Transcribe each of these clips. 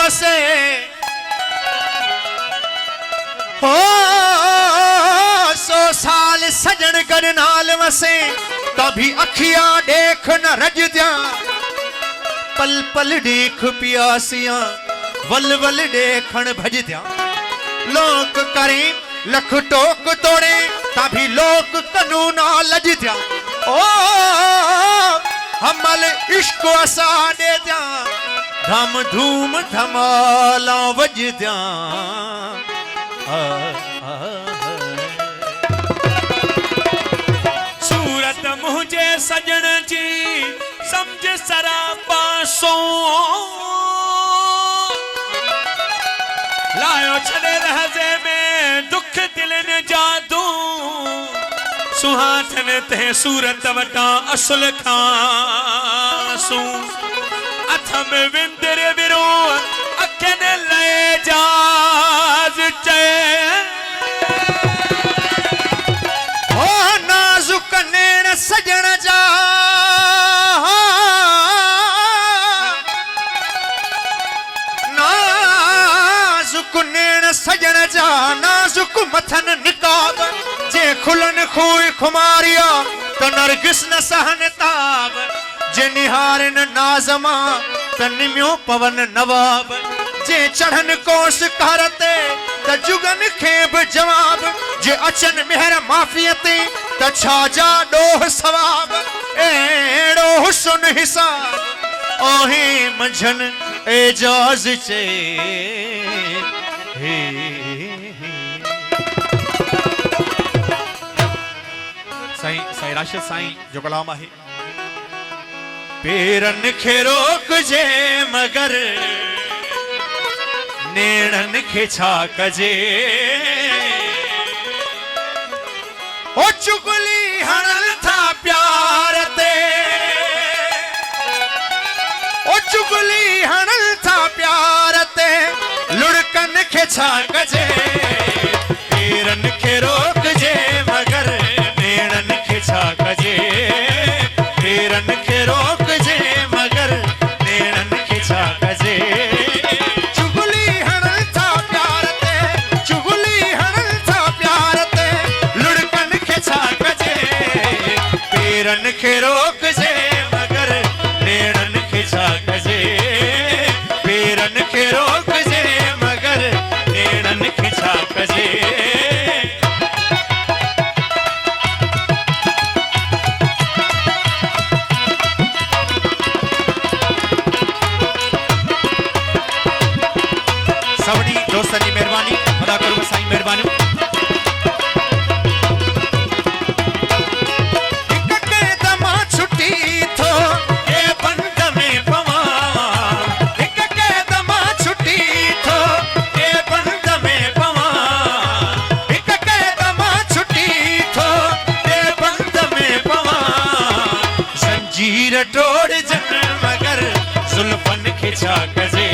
से हो 100 साल सजन कर नाल वसे कभी अखियां देख न रज दिया पल पल देख पियासियां वल वल देखण भज दिया लोक करें लख टोक तोड़े तभी लोक कनू ना लज दिया ओ हमल इश्क असा दे दिया धम धूम धमाला वज दिया सूरत मुझे सजन जी समझ सरापा सो लायो छड़े लहजे में दुख दिल ने जादू सुहाथन ते सूरत वटा असुल खासू अथम विंदर विरो अखन ले जाज चे ओ नाजुक नैन सजन जा नाजुक नैन सजन जा नाजुक मथन निकाब जे खुलन खूई खुमारिया तो नरगिस न सहन ताब जे निहारन नाजमा तो निम्यो पवन नवाब जे चढ़न कोश करते त जुगन खेब जवाब जे अचन मेहर माफियते त छाजा डोह सवाब एड़ो सुन हिसाब ओहे मंझन एजाज चे साईं साईं राशिद साईं जो कलाम आहे पेरन खे रोक जे मगर नेणन खे छा कजे ओ चुगली हणल था प्यार ते ओ चुगली हणल था प्यार ते लुड़कन खे छा कजे पेरन खे रोक जे मगर नेणन खे छा कजे पेरन खे रोक जे मगर नेणन खे छा कजे पेरन खे रोक जे मगर नेणन खे छा कजे पेरन खे रोक जे मगर नेणन खे छा कजे सवनी दोस्तनी मेहरबानी अदा करो साईं मेहरबानी टोड़ जन मगर जुल्फन खे छा कजे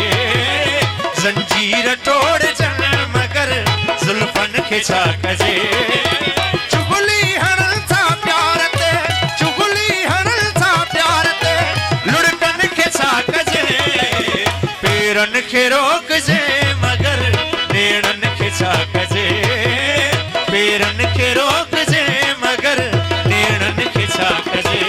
जंजीर तोड़ जन मगर जुल्फन खे छा कजे चुगली हणल था प्यार ते चुगली हणल था प्यार ते लुड़कन खे छा कजे पेरन खे रोक जे मगर नेणन खे छा कजे पेरन खे रोक जे मगर नेणन खे छा कजे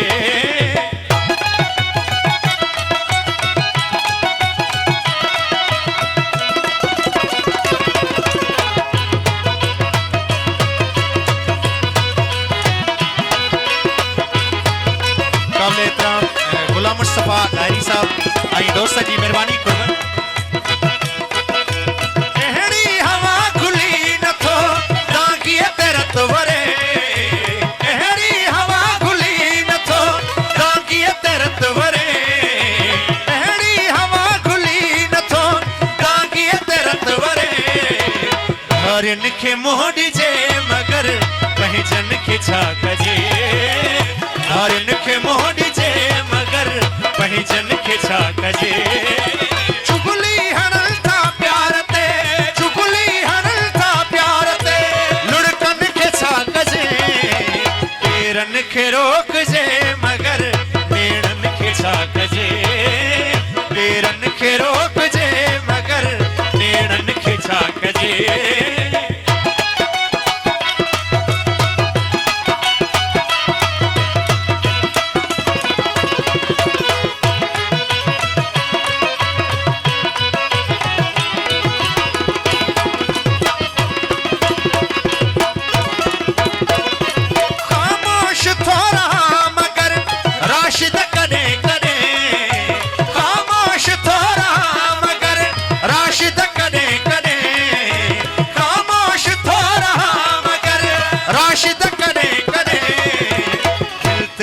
गुलाम मुस्तफा डायरी साहब आई दोस्त जी मेहरबानी कुर्बन एहड़ी हवा खुली न थो ताकि तेरत वरे एहड़ी हवा खुली न थो ताकि तेरत वरे एहड़ी हवा खुली न थो ताकि तेरत वरे हरन खे मोड़ी जे मगर पहचन खे छा कजे हरन खे मोड़ी जे मगर पहचन खे छा कजे चुगली हणल था प्यार ते चुगली हणल था प्यार ते लुड़कन खे छा कजे पेरन खे रोक जे मगर नेणन खे छा कजे पेरन खे रोक जे मगर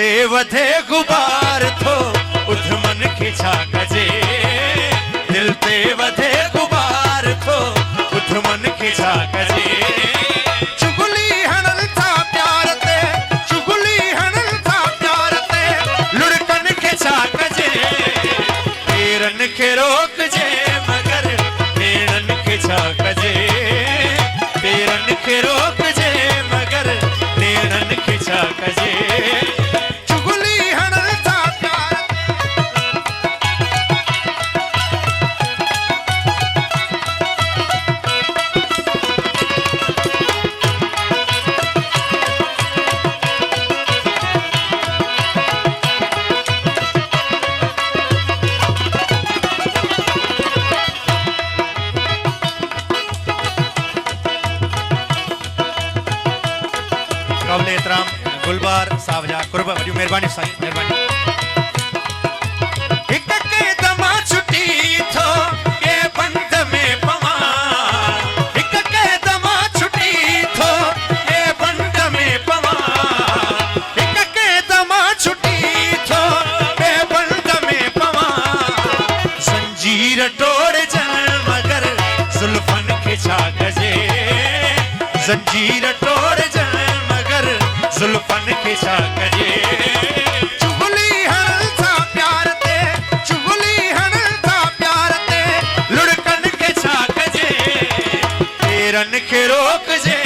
ते वधे गुबार थो उठ मन खे छा कजे दिल ते वधे गुबार थो उठ मन खे छा कजे चुगली हणन था प्यार ते चुगली हणन था प्यार ते लुड़कन खे छा कजे पेरन खे रोकजे मगर भेणन खे छा कजे पेरन खे रोकजे मगर भेणन खे छा कजे चुगली हणन था प्यार काबिल एहतराम गुलबार साहब जा कुर्ब वॾी महिरबानी साईं महिरबानी हिक के दमा छुटी थो के बंद में पवा हिक के दमा छुटी थो के बंद में पवा हिक के दमा छुटी थो के बंद में पवा जंजीर तोड़ जन मगर जुल्फन खे छा कजे जंजीर तोड़ जन जुल्फन खे छा कजे चुगली हणन था प्यार ते चुगली हणन था प्यार ते लुड़कन खे छा कजे पेरन खे रोकजे